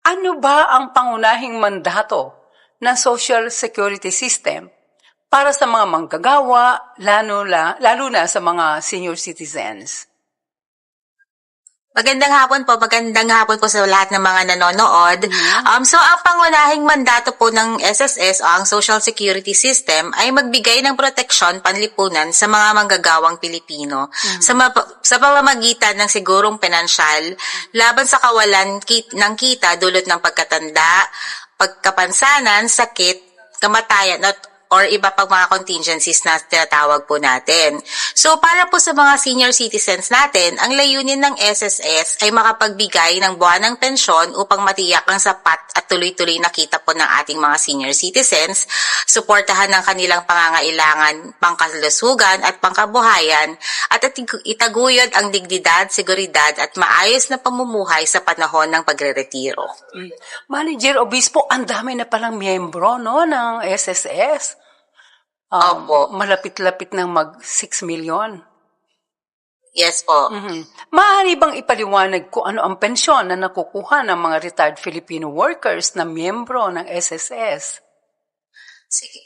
Ano ba ang pangunahing mandato ng Social Security System para sa mga manggagawa, lalo na sa mga senior citizens? Magandang hapon po sa lahat ng mga nanonood. So ang pangunahing mandato po ng SSS o ang Social Security System ay magbigay ng proteksyon panlipunan sa mga manggagawang Pilipino sa pamamagitan ng sigurong pinansyal laban sa kawalan ng kita dulot ng pagkatanda, pagkapansanan, sakit, kamatayan or iba pang mga contingencies na tinatawag po natin. So para po sa mga senior citizens natin, ang layunin ng SSS ay makapagbigay ng buwanang pensyon upang matiyak ang sapat at tuloy-tuloy na kita po ng ating mga senior citizens, suportahan ng kanilang pangangailangan, pangkalusugan at pangkabuhayan, at itaguyod ang dignidad, seguridad at maayos na pamumuhay sa panahon ng pagreretiro. Manager Obispo, ang dami na palang miyembro ng SSS. Opo. Malapit-lapit ng mag 6 million. Yes po. Maaari bang ipaliwanag kung ano ang pensyon na nakukuha ng mga retired Filipino workers na miyembro ng SSS? Sige.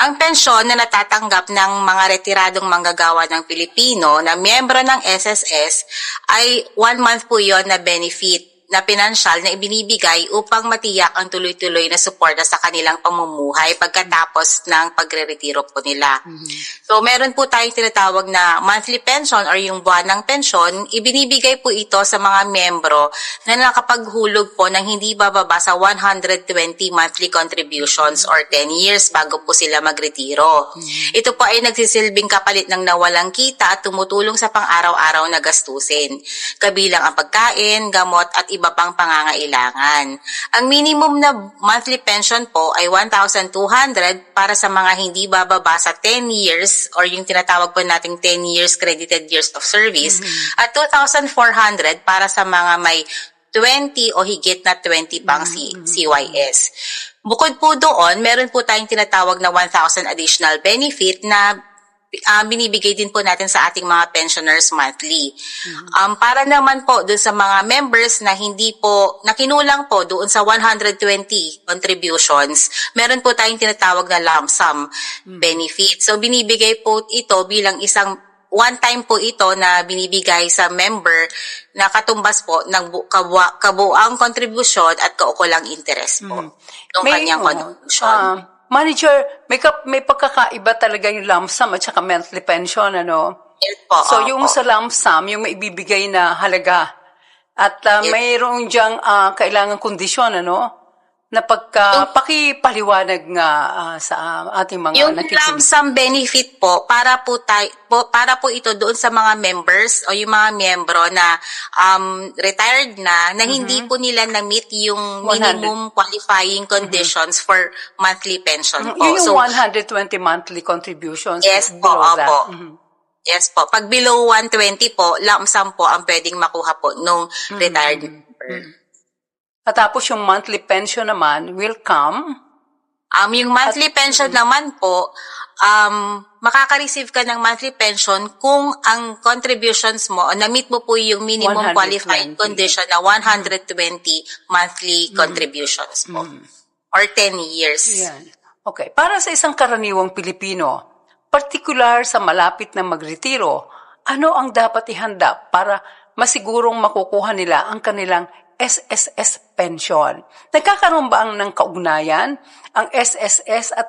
Ang pensyon na natatanggap ng mga retiradong manggagawa ng Pilipino na miyembro ng SSS ay 1 month po yon na benefit na pinansyal na ibinibigay upang matiyak ang tuloy-tuloy na suporta sa kanilang pamumuhay pagkatapos ng pagre-retiro po nila. So meron po tayong tinatawag na monthly pension or yung buwanang pensyon. Ibinibigay po ito sa mga miyembro na nakapaghulog po ng hindi bababa sa 120 monthly contributions or 10 years bago po sila magretiro. Ito po ay nagsisilbing kapalit ng nawalang kita at tumutulong sa pang-araw-araw na gastusin, kabilang ang pagkain, gamot at iba pang pangangailangan. Ang minimum na monthly pension po ay 1,200 para sa mga hindi bababa sa 10 years or yung tinatawag po nating 10 years credited years of service at 2,400 para sa mga may 20 o higit na 20 pang CYS. Bukod po doon, meron po tayong tinatawag na 1,000 additional benefit na binibigay din po natin sa ating mga pensioners monthly. Para naman po doon sa mga members na hindi po, nakinulang po doon sa 120 contributions, meron po tayong tinatawag na lump sum benefit. So binibigay po ito bilang isang one-time po ito na binibigay sa member na katumbas po ng kabuang kontribusyon at kaukulang interest po ng kanyang contribution. Manager, may pagkakaiba talaga yung lump sum at saka monthly pension, ano? Yes po. So, yung sa lump sum, yung maibibigay na halaga. At mayroong diyang kailangan kondisyon, ano? Na pakipaliwanag nga sa ating mga yung lump sum benefit po, para po ito doon sa mga members o yung mga miyembro na retired na hindi po nila na-meet yung minimum qualifying conditions for monthly pension po. Yung 120 monthly contributions. Yes po, opo. Yes po. Pag below 120 po, lump sum po ang pwedeng makuha po nung retired member. At tapos yung monthly pension naman will come? Yung monthly pension naman po, makaka-receive ka ng monthly pension kung ang contributions mo, na-meet mo po yung minimum qualifying condition na 120 monthly contributions po. Or 10 years. Yan. Okay. Para sa isang karaniwang Pilipino, partikular sa malapit na magretiro, ano ang dapat ihanda para masigurong makukuha nila ang kanilang SSS pension? Nagkakaroon ba ng kaugnayan ang SSS at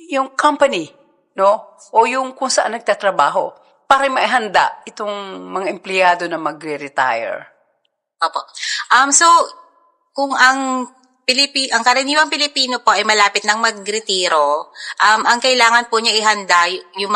yung company, no? O yung kung saan nagtatrabaho para maihanda itong mga empleyado na magre-retire? Opo. So kung ang karaniwang Pilipino po ay malapit ng magretiro, ang kailangan po niya ihanda yung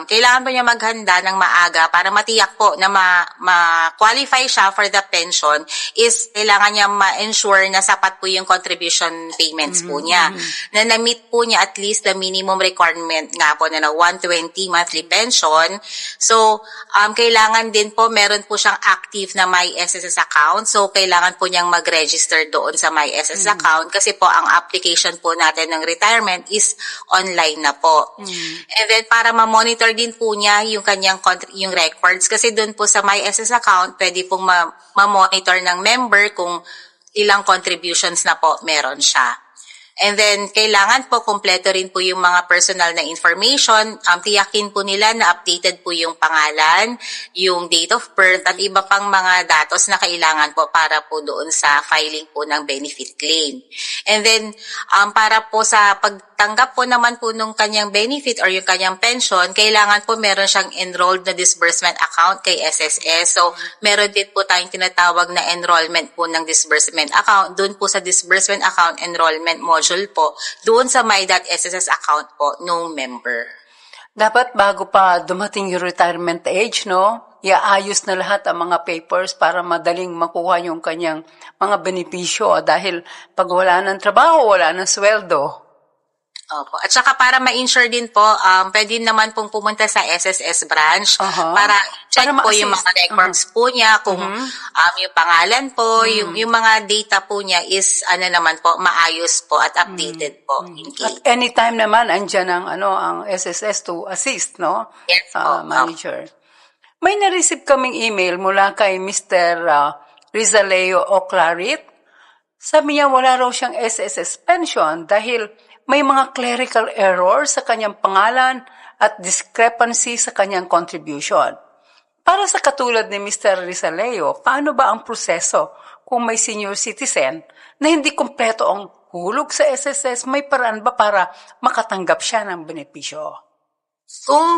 kailangan po niya maghanda ng maaga para matiyak po na ma-qualify siya for the pension is kailangan niya ma-ensure na sapat po yung contribution payments po niya. Na na-meet po niya at least the minimum requirement nga po na 120 monthly pension. So, kailangan din po meron po siyang active na My SSS account. So, kailangan po niyang mag-register doon sa My SSS account kasi po ang application po natin ng retirement is online na po. And then, para monitor din po niya yung kanyang yung records kasi doon po sa My SS account, pwede pong ma-monitor ng member kung ilang contributions na po meron siya. And then, kailangan po kumpleto rin po yung mga personal na information. Tiyakin po nila na updated po yung pangalan, yung date of birth, at iba pang mga datos na kailangan po para po doon sa filing po ng benefit claim. And then, para po sa pagtanggap po naman po nung kanyang benefit or yung kanyang pension, kailangan po meron siyang enrolled na disbursement account kay SSS. So, meron din po tayong tinatawag na enrollment po ng disbursement account. Doon po sa disbursement account enrollment module po, doon sa my.sss account po nung member. Dapat bago pa dumating yung retirement age, no? Iaayos na lahat ang mga papers para madaling makuha yung kanyang mga benepisyo dahil pag wala ng trabaho, wala ng sweldo. Opo. At saka para ma-insure din po, pwede naman pong pumunta sa SSS branch para check po yung mga records po niya, kung yung pangalan po, yung mga data po niya is naman po, maayos po at updated po. In case. At anytime naman, andyan ang SSS to assist, no? Yes po. Manager. May na-receive kaming email mula kay Mr. Rizaleo Oclarit. Sabi niya wala raw siyang SSS pension dahil may mga clerical error sa kanyang pangalan at discrepancy sa kanyang contribution. Para sa katulad ni Mr. Rizaleo, paano ba ang proseso kung may senior citizen na hindi kumpleto ang hulog sa SSS? May paraan ba para makatanggap siya ng benepisyo? Kung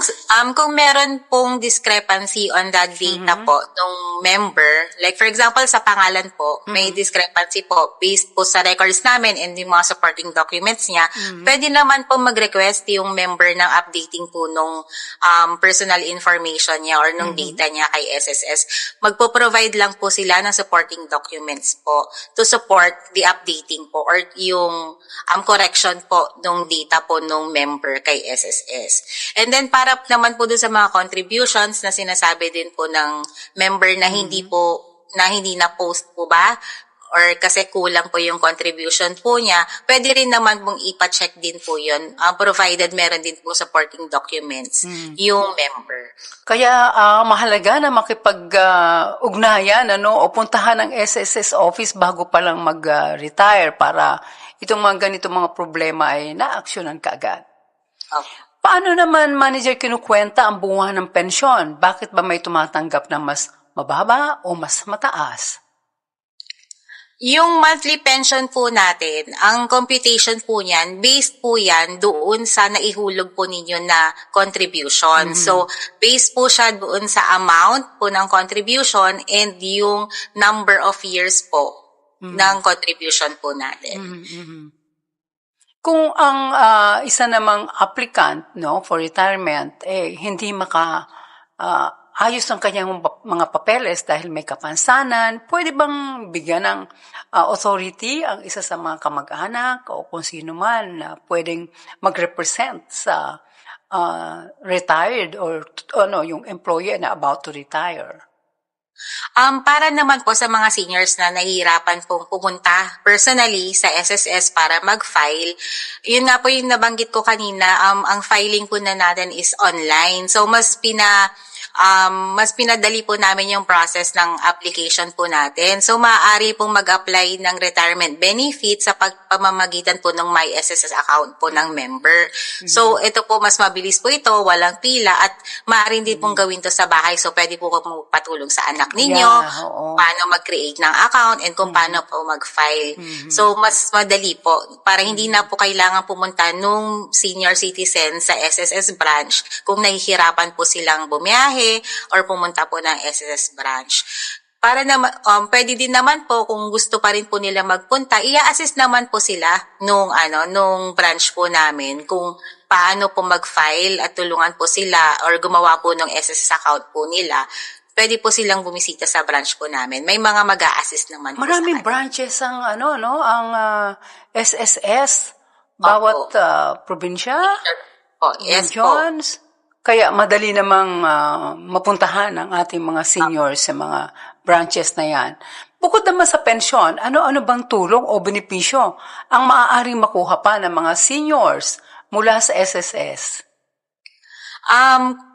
meron pong discrepancy on that data po nung member, like for example sa pangalan po, may discrepancy po based po sa records namin and yung mga supporting documents niya, pwede naman po mag-request yung member ng updating po nung personal information niya or nung data niya kay SSS. Magpo-provide lang po sila ng supporting documents po to support the updating po or yung correction po nung data po nung member kay SSS. And then para naman po doon sa mga contributions na sinasabi din po ng member na hindi na post po ba or kasi kulang po yung contribution po niya, pwede rin naman pong ipa-check din po yun, provided meron din po supporting documents yung member. Kaya mahalaga na makipag-ugnayan o puntahan ng SSS office bago pa lang mag-retire para itong mga ganitong mga problema ay na-aksyonan kaagad. Okay. Paano naman, manager, kinukwenta ang bunga ng pensyon? Bakit ba may tumatanggap na mas mababa o mas mataas? Yung monthly pension po natin, ang computation po niyan, based po yan doon sa naihulog po ninyo na contribution. So, based po siya doon sa amount po ng contribution and yung number of years po ng contribution po natin. Kung ang isa namang applicant for retirement hindi ayos ang kanyang mga papeles dahil may kapansanan, pwede bang bigyan ng authority ang isa sa mga kamag-anak o kung sino man na pwedeng mag-represent sa retired or yung employee na about to retire? Para naman po sa mga seniors na nahihirapan pong pumunta personally sa SSS para mag-file, yun nga po yung nabanggit ko kanina, ang filing po na natin is online. So, mas pinadali po namin yung process ng application po natin. So, maaari pong mag-apply ng retirement benefit sa pamamagitan po ng My SSS account po ng member. So, ito po, mas mabilis po ito, walang pila, at maaari din pong gawin to sa bahay. So, pwede po patulong sa anak ninyo, paano mag-create ng account, and kung paano po mag-file. So, mas madali po, para hindi na po kailangan pumunta nung senior citizen sa SSS branch kung nahihirapan po silang bumiyahe or pumunta po ng SSS branch. Para naman, pwede din naman po kung gusto pa rin po nila magpunta, i-assist naman po sila nung branch po namin kung paano po mag-file at tulungan po sila or gumawa po ng SSS account po nila. Pwede po silang bumisita sa branch po namin. May mga mag-a-assist naman po. Maraming branches ang ang SSS bawat probinsya, yes regions. po. Kaya madali namang mapuntahan ang ating mga seniors sa mga branches na yan. Bukod naman sa pensyon, ano-ano bang tulong o benepisyo ang maaaring makuha pa ng mga seniors mula sa SSS?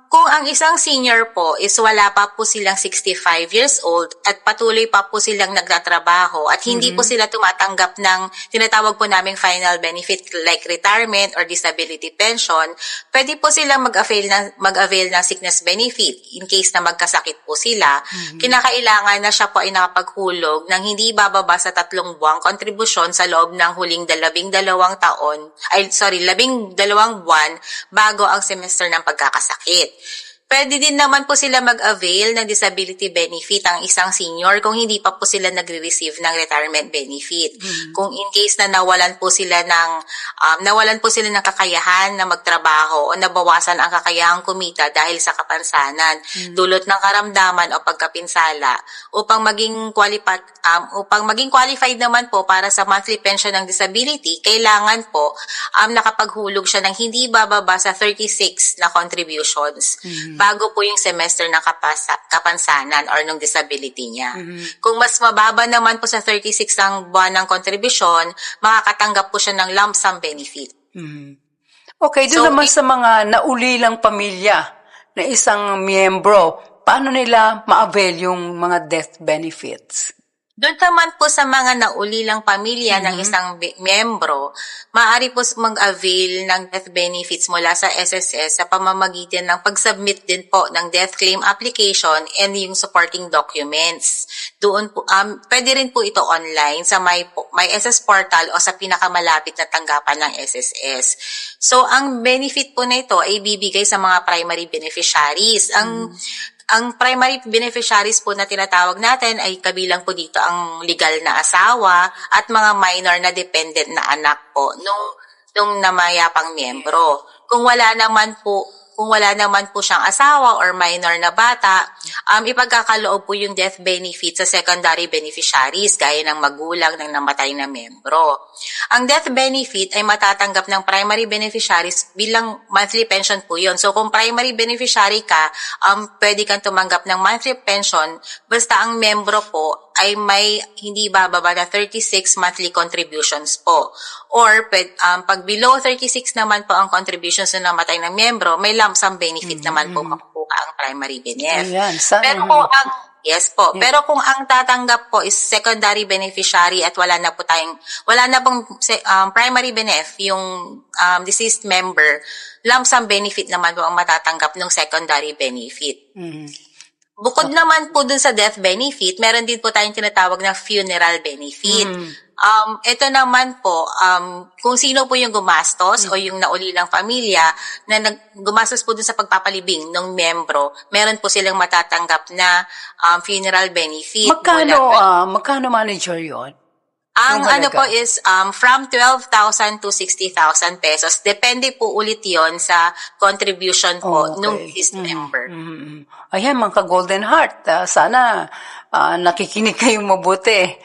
Kung ang isang senior po is wala pa po silang 65 years old at patuloy pa po silang nagtatrabaho at hindi po sila tumatanggap ng tinatawag po naming final benefit like retirement or disability pension, pwede po silang mag-avail ng sickness benefit in case na magkasakit po sila. Kinakailangan na siya po ay nakapaghulog ng hindi bababa sa 3 buwang kontribusyon sa loob ng huling 12 buwan bago ang semester ng pagkakasakit. Pwede din naman po sila mag-avail ng disability benefit ang isang senior kung hindi pa po sila nagre-receive ng retirement benefit. Kung in case na nawalan po sila ng kakayahan na magtrabaho o nabawasan ang kakayahang kumita dahil sa kapansanan, dulot ng karamdaman o pagkapinsala, upang maging qualified naman po para sa monthly pension ng disability, kailangan po nakapaghulog siya ng hindi bababa sa 36 na contributions bago po yung semester ng kapansanan or ng disability niya. Kung mas mababa naman po sa 36 ang buwan ng kontribusyon, makakatanggap po siya ng lump sum benefit. Okay, doon naman sa mga naulilang pamilya na isang miyembro, paano nila ma-avail yung mga death benefits? Doon naman po sa mga naulilang pamilya ng isang miyembro, maaari po mag-avail ng death benefits mula sa SSS sa pamamagitan ng pag-submit din po ng death claim application and yung supporting documents. Doon po, pwede rin po ito online sa my SS portal o sa pinakamalapit na tanggapan ng SSS. So, ang benefit po na ito ay bibigay sa mga primary beneficiaries. Ang primary beneficiaries po na tinatawag natin ay kabilang po dito ang legal na asawa at mga minor na dependent na anak po nung namayapang miyembro. Kung wala naman po siyang asawa or minor na bata, ipagkakaloob po yung death benefit sa secondary beneficiaries gaya ng magulang ng namatay na miyembro. Ang death benefit ay matatanggap ng primary beneficiaries bilang monthly pension po yun. So kung primary beneficiary ka, pwede kang tumanggap ng monthly pension basta ang miyembro po ay may hindi bababa na 36 monthly contributions po. Or pag below 36 naman po ang contributions na namatay ng miyembro, may lump sum benefit naman po makukuha ang primary benefit. Ayan, Pero kung ang tatanggap po is secondary beneficiary at wala na pong primary benefit yung deceased member, lump sum benefit naman po ang matatanggap ng secondary benefit. Bukod naman po dun sa death benefit, meron din po tayong tinatawag na funeral benefit. Ito naman po, kung sino po yung gumastos o yung naulilang pamilya na gumastos po dun sa pagpapalibing ng miyembro, meron po silang matatanggap na funeral benefit. Magkano manager yon? Ang ano po is from 12,000 to 60,000 pesos. Depende po ulit yon sa contribution po nung deceased member. Ayan, mga ka-Golden Heart, sana nakikinig kayong mabuti.